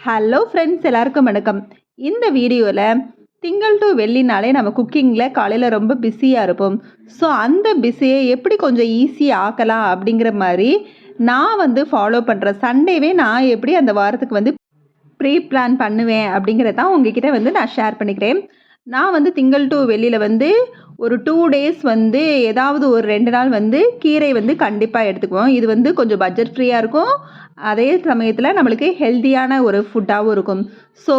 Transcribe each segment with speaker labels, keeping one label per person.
Speaker 1: Hello friends, எல்லாருக்கும் வணக்கம். இந்த வீடியோவில் திங்கள் டு வெள்ளினாலே நம்ம குக்கிங்கில் காலையில் ரொம்ப பிஸியாக இருப்போம். ஸோ அந்த பிஸியை எப்படி கொஞ்சம் ஈஸியாக ஆக்கலாம் அப்படிங்கிற மாதிரி நான் ஃபாலோ பண்ணுறேன். சண்டேவே நான் எப்படி அந்த வாரத்துக்கு ப்ரீ பிளான் பண்ணுவேன் அப்படிங்கிறதான் உங்ககிட்ட நான் ஷேர் பண்ணிக்கிறேன். நான் திங்கள் டு வெள்ளியில் ஒரு 2 டேஸ் ஏதாவது ஒரு 2 நாள் கீரை கண்டிப்பாக எடுத்துக்குவோம். இது கொஞ்சம் பட்ஜெட் ஃப்ரீயாக இருக்கும். அதே சமயத்தில் நம்மளுக்கு ஹெல்த்தியான ஒரு ஃபுட்டாகவும் இருக்கும். ஸோ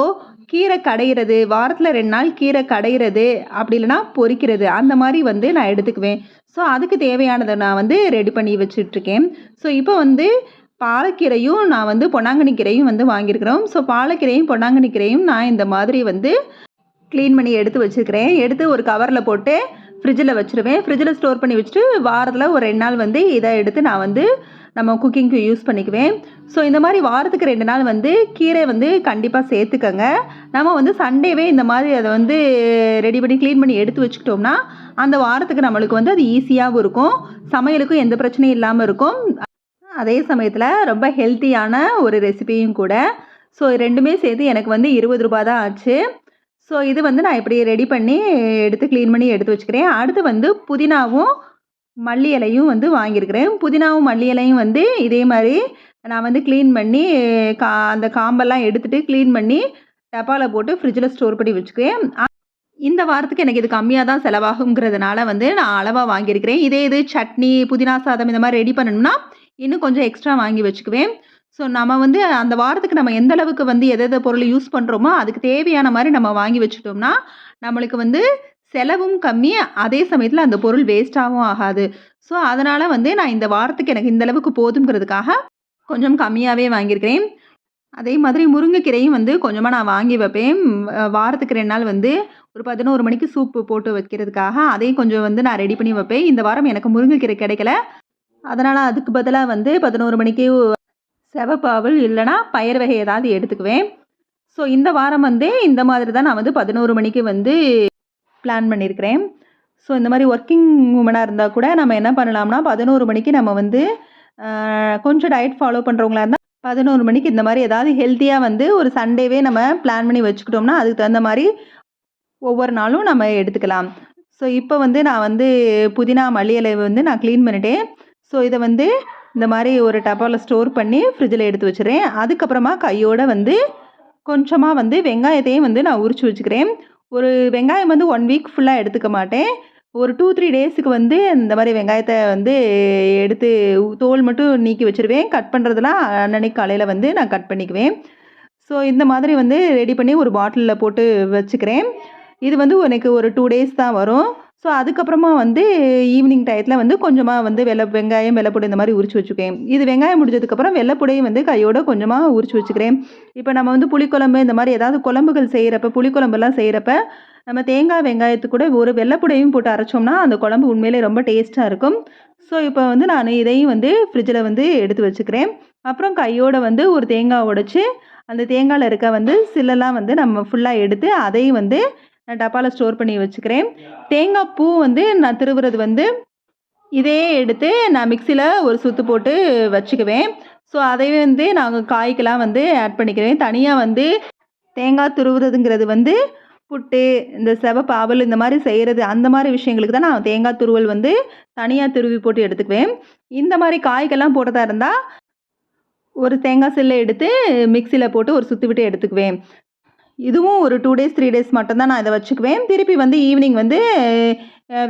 Speaker 1: கீரை கடையிறது, வாரத்தில் 2 நாள் கீரை கடையிறது, அப்படி இல்லைனா பொரிக்கிறது, அந்த மாதிரி நான் எடுத்துக்குவேன். ஸோ அதுக்கு தேவையானதை நான் ரெடி பண்ணி வச்சுட்ருக்கேன். ஸோ இப்போ பாலக்கீரையும் நான் பொன்னாங்கண்ணி கீரையும் வாங்கியிருக்கிறோம். ஸோ பாலக்கீரையும் பொன்னாங்கண்ணி கீரையும் நான் இந்த மாதிரி க்ளீன் பண்ணி எடுத்து வச்சுருக்கிறேன். எடுத்து ஒரு கவரில் போட்டு ஃப்ரிட்ஜில் வச்சுருவேன். ஃப்ரிட்ஜில் ஸ்டோர் பண்ணி வச்சுட்டு வாரத்தில் ஒரு 2 நாள் இதை எடுத்து நான் நம்ம குக்கிங்க்கு யூஸ் பண்ணிக்குவேன். ஸோ இந்த மாதிரி வாரத்துக்கு 2 நாள் கீரை கண்டிப்பாக சேர்த்துக்கங்க. நம்ம சண்டேவே இந்த மாதிரி அதை ரெடி பண்ணி க்ளீன் பண்ணி எடுத்து வச்சுக்கிட்டோம்னா அந்த வாரத்துக்கு நம்மளுக்கு அது ஈஸியாகவும் இருக்கும், சமையலுக்கும் எந்த பிரச்சனையும் இல்லாமல் இருக்கும். அதே சமயத்தில் ரொம்ப ஹெல்த்தியான ஒரு ரெசிபியும் கூட. ஸோ ரெண்டுமே சேர்த்து எனக்கு 20 ரூபா தான் ஆச்சு. ஸோ இது நான் இப்படி ரெடி பண்ணி எடுத்து க்ளீன் பண்ணி எடுத்து வச்சுக்கிறேன். அடுத்து புதினாவும் மல்லி இலையும் வாங்கியிருக்கிறேன். புதினாவும் மல்லி இலையும் இதே மாதிரி நான் க்ளீன் பண்ணி அந்த காம்பெல்லாம் எடுத்துகிட்டு க்ளீன் பண்ணி டப்பாவில் போட்டு ஃப்ரிட்ஜில் ஸ்டோர் பண்ணி வச்சுக்குவேன். இந்த வாரத்துக்கு எனக்கு இது கம்மியாக தான் செலவாகுங்கிறதுனால நான் அளவாக வாங்கியிருக்கிறேன். இது சட்னி, புதினா சாதம் இந்த மாதிரி ரெடி பண்ணணும்னா இன்னும் கொஞ்சம் எக்ஸ்ட்ரா வாங்கி வச்சுக்குவேன். ஸோ நம்ம அந்த வாரத்துக்கு நம்ம எந்த அளவுக்கு எதை பொருள் யூஸ் பண்ணுறோமோ அதுக்கு தேவையான மாதிரி நம்ம வாங்கி வச்சுட்டோம்னா நம்மளுக்கு செலவும் கம்மி, அதே சமயத்தில் அந்த பொருள் வேஸ்ட்டாகவும் ஆகாது. ஸோ அதனால் நான் இந்த வாரத்துக்கு எனக்கு இந்த அளவுக்கு போதுங்கிறதுக்காக கொஞ்சம் கம்மியாகவே வாங்கியிருக்கிறேன். அதே மாதிரி முருங்கைக்கீரையும் கொஞ்சமாக நான் வாங்கி வைப்பேன். வாரத்துக்கு 2 நாள் ஒரு 11 மணிக்கு சூப்பு போட்டு வைக்கிறதுக்காக அதையும் கொஞ்சம் நான் ரெடி பண்ணி வைப்பேன். இந்த வாரம் எனக்கு முருங்கைக்கீரை கிடைக்கல, அதனால் அதுக்கு பதிலாக 11 மணிக்கு செவப்பாவல் இல்லைனா பயிர் வகை ஏதாவது எடுத்துக்குவேன். ஸோ இந்த வாரம் இந்த மாதிரி தான் நான் 11 மணிக்கு பிளான் பண்ணியிருக்கிறேன். ஸோ இந்த மாதிரி ஒர்க்கிங் உமனாக இருந்தால் கூட நம்ம என்ன பண்ணலாம்னா 11 மணிக்கு நம்ம கொஞ்சம் டயட் ஃபாலோ பண்ணுறவங்களா இருந்தால் 11 மணிக்கு இந்த மாதிரி ஏதாவது ஹெல்த்தியாக ஒரு சண்டேவே நம்ம பிளான் பண்ணி வச்சுக்கிட்டோம்னா அதுக்கு தகுந்த மாதிரி ஒவ்வொரு நாளும் நம்ம எடுத்துக்கலாம். ஸோ இப்போ நான் புதினா மல்லி இலை நான் க்ளீன் பண்ணிட்டேன். ஸோ இதை இந்த மாதிரி ஒரு டப்பாவில் ஸ்டோர் பண்ணி ஃப்ரிட்ஜில் எடுத்து வச்சுறேன். அதுக்கப்புறமா கையோடு கொஞ்சமாக வெங்காயத்தையும் நான் உரித்து வச்சுக்கிறேன். ஒரு வெங்காயம் 1 வீக் ஃபுல்லாக எடுத்துக்க மாட்டேன். ஒரு 2-3 டேஸுக்கு இந்த மாதிரி வெங்காயத்தை எடுத்து தோல் மட்டும் நீக்கி வச்சுருவேன். கட் பண்ணுறதுலாம் அன்னன்னைக்கு காலையில் நான் கட் பண்ணிக்குவேன். ஸோ இந்த மாதிரி ரெடி பண்ணி ஒரு பாட்டிலில் போட்டு வச்சுக்கிறேன். இது எனக்கு ஒரு 2 டேஸ் தான் வரும். ஸோ அதுக்கப்புறமா ஈவினிங் டயத்தில் கொஞ்சமாக வெங்காயம், வெள்ளைப்பூடு இந்த மாதிரி உரித்து வச்சுக்குவேன். இது வெங்காயம் முடிஞ்சதுக்கப்புறம் வெள்ளைப்பூடையும் கையோடு கொஞ்சமாக உரித்து வச்சுக்கிறேன். இப்போ நம்ம புளிக்குழம்பு இந்த மாதிரி ஏதாவது குழம்புகள் செய்கிறப்ப, புளிக்குழம்புலாம் செய்கிறப்ப நம்ம தேங்காய் வெங்காயத்துக்கு கூட ஒரு வெள்ளைப்பூடையும் போட்டு அரைச்சோம்னா அந்த குழம்பு உண்மையிலே ரொம்ப டேஸ்ட்டாக இருக்கும். ஸோ இப்போ நான் இதையும் ஃப்ரிட்ஜில் எடுத்து வச்சுக்கிறேன். அப்புறம் கையோடு ஒரு தேங்காய் உடைச்சி அந்த தேங்காயில் இருக்க சில்லெல்லாம் நம்ம ஃபுல்லாக எடுத்து அதையும் நான் டப்பாவில் ஸ்டோர் பண்ணி வச்சுக்கிறேன். தேங்காய் பூ நான் திருவுறது இதே எடுத்து நான் மிக்சியில் ஒரு சுற்று போட்டு வச்சுக்குவேன். ஸோ அதையே நாங்கள் காய்க்கெலாம் ஆட் பண்ணிக்கிறேன். தனியாக தேங்காய் துருவுறதுங்கிறது புட்டு, இந்த செவப்பாவல் இந்த மாதிரி செய்கிறது, அந்த மாதிரி விஷயங்களுக்கு தான் நான் தேங்காய் துருவல் தனியாக துருவி போட்டு எடுத்துக்குவேன். இந்த மாதிரி காய்க்கெல்லாம் போட்டதாக இருந்தால் ஒரு தேங்காய் சில்லை எடுத்து மிக்சியில் போட்டு ஒரு சுற்றி விட்டு எடுத்துக்குவேன். இதுவும் ஒரு 2 டேஸ் 3 டேஸ் மட்டும்தான் நான் இதை வச்சுக்குவேன். திருப்பி ஈவினிங்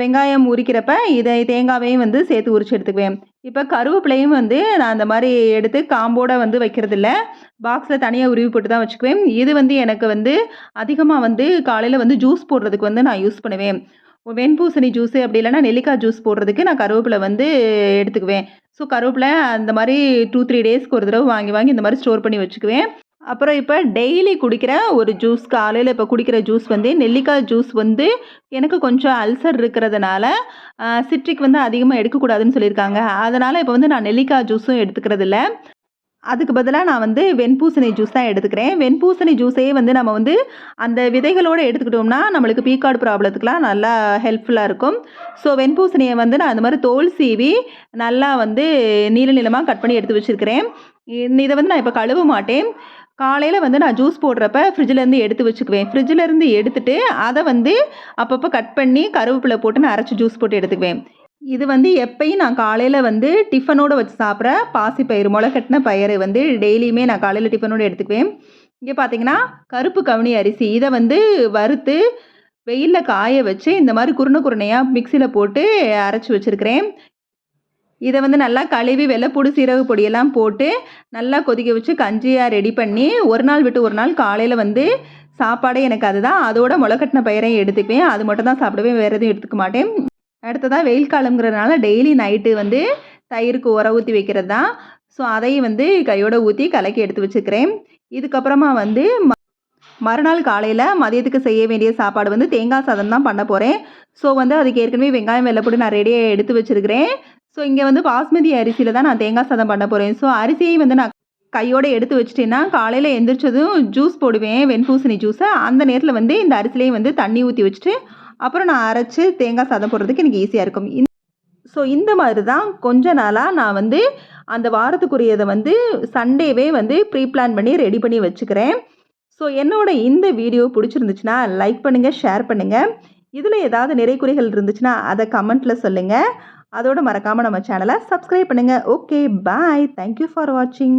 Speaker 1: வெங்காயம் உரிக்கிறப்ப இதை தேங்காவையும் சேர்த்து உரித்து எடுத்துக்குவேன். இப்போ கருவேப்பிலையும் நான் அந்த மாதிரி எடுத்து காம்போடு வைக்கிறதில்ல, பாக்ஸில் தனியாக உருவி போட்டு தான் வச்சுக்குவேன். இது எனக்கு அதிகமாக காலையில் ஜூஸ் போடுறதுக்கு நான் யூஸ் பண்ணுவேன். வெண்பூசணி ஜூஸு அப்படி இல்லைனா நெல்லிக்காய் ஜூஸ் போடுறதுக்கு நான் கருவேப்பிலை எடுத்துக்குவேன். ஸோ கருவேப்பிலை அந்த மாதிரி 2-3 டேஸ்க்கு ஒரு தடவை வாங்கி இந்த மாதிரி ஸ்டோர் பண்ணி வச்சுக்குவேன். அப்புறம் இப்போ டெய்லி குடிக்கிற ஒரு ஜூஸ், காலையில் இப்போ குடிக்கிற ஜூஸ் நெல்லிக்காய் ஜூஸ் எனக்கு கொஞ்சம் அல்சர் இருக்கிறதுனால சிட்ரிக் அதிகமாக எடுக்கக்கூடாதுன்னு சொல்லியிருக்காங்க. அதனால் இப்போ நான் நெல்லிக்காய் ஜூஸும் எடுத்துக்கிறது இல்லை. அதுக்கு பதிலாக நான் வெண்பூசணி ஜூஸ் தான் எடுத்துக்கிறேன். வெண்பூசணி ஜூஸே நம்ம அந்த விதைகளோடு எடுத்துக்கிட்டோம்னா நம்மளுக்கு பீக்கார்டு ப்ராப்ளத்துக்குலாம் நல்லா ஹெல்ப்ஃபுல்லாக இருக்கும். ஸோ வெண்பூசணியை நான் அந்த மாதிரி தோல் சீவி நல்லா நீள நீளமாக கட் பண்ணி எடுத்து வச்சுருக்கிறேன். இதை நான் இப்போ கழுவ மாட்டேன். காலையில் வந்து நான் ஜூஸ் போடுறப்ப ஃப்ரிட்ஜிலேருந்து எடுத்து வச்சுக்குவேன். ஃப்ரிட்ஜிலேருந்து எடுத்துட்டு அதை வந்து அப்பப்போ கட் பண்ணி கருவேப்பிலை போட்டு நான் அரைச்சி ஜூஸ் போட்டு எடுத்துக்குவேன். இது வந்து எப்பயும் நான் காலையில் வந்து டிஃபனோடு வச்சு சாப்பிட்ற பாசிப்பயிறு, முளைக்கட்டின பயிறு வந்து டெய்லியுமே நான் காலையில் டிஃபனோடு எடுத்துக்குவேன். இங்கே பார்த்தீங்கன்னா கருப்பு கவுனி அரிசி இதை வந்து வறுத்து வெயிலில் காய வச்சு இந்த மாதிரி குருணையாக மிக்சியில் போட்டு அரைச்சி வச்சுருக்கிறேன். இதை வந்து நல்லா கழுவி வெள்ளைப்பூடு சீரக பொடியெல்லாம் போட்டு நல்லா கொதிக்க வச்சு கஞ்சியாக ரெடி பண்ணி ஒரு நாள் விட்டு ஒரு நாள் காலையில் வந்து சாப்பாடே எனக்கு அதுதான். அதோட முளைக்கட்டின பயிரையும் எடுத்துக்குவேன். அது மட்டும் தான் சாப்பிடுவேன், வேறு எதுவும் எடுத்துக்க மாட்டேன். அடுத்ததாக வெயில் காலங்கிறதுனால டெய்லி நைட்டு வந்து தயிருக்கு உர ஊற்றி வைக்கிறது தான். ஸோ அதையும் வந்து கையோடு ஊற்றி கலக்கி எடுத்து வச்சுக்கிறேன். இதுக்கப்புறமா வந்து மறுநாள் காலையில் மதியத்துக்கு செய்ய வேண்டிய சாப்பாடு வந்து தேங்காய் சாதம் தான் பண்ண போகிறேன். ஸோ வந்து அதுக்கு ஏற்கனவே வெங்காயம் வெள்ளைப்பூடு நான் ரெடியாக எடுத்து வச்சுருக்கிறேன். ஸோ இங்கே வந்து பாஸ்மதி அரிசியில் தான் நான் தேங்காய் சாதம் பண்ண போகிறேன். ஸோ அரிசியை வந்து நான் கையோடு எடுத்து வச்சுட்டேன்னா காலையில் எந்திரிச்சதும் ஜூஸ் போடுவேன், வெண்பூசணி ஜூஸை. அந்த நேரத்தில் வந்து இந்த அரிசிலையும் வந்து தண்ணி ஊற்றி வச்சுட்டு அப்புறம் நான் அரைச்சி தேங்காய் சாதம் போடுறதுக்கு எனக்கு ஈஸியாக இருக்கும். ஸோ இந்த மாதிரி தான் கொஞ்ச நாளாக நான் வந்து அந்த வாரத்துக்குரியதை வந்து சண்டேவே வந்து ப்ரீ பிளான் பண்ணி ரெடி பண்ணி வச்சுக்கிறேன். ஸோ என்னோட இந்த வீடியோ பிடிச்சிருந்துச்சுன்னா லைக் பண்ணுங்கள், ஷேர் பண்ணுங்கள். இதில் ஏதாவது நிறைகுறைகள் இருந்துச்சுன்னா அதை கமெண்ட்டில் சொல்லுங்கள். அதோடு மறக்காமல் நம்ம சேனலை சப்ஸ்கிரைப் பண்ணுங்கள். Okay, bye. தேங்க்யூ ஃபார் வாட்சிங்.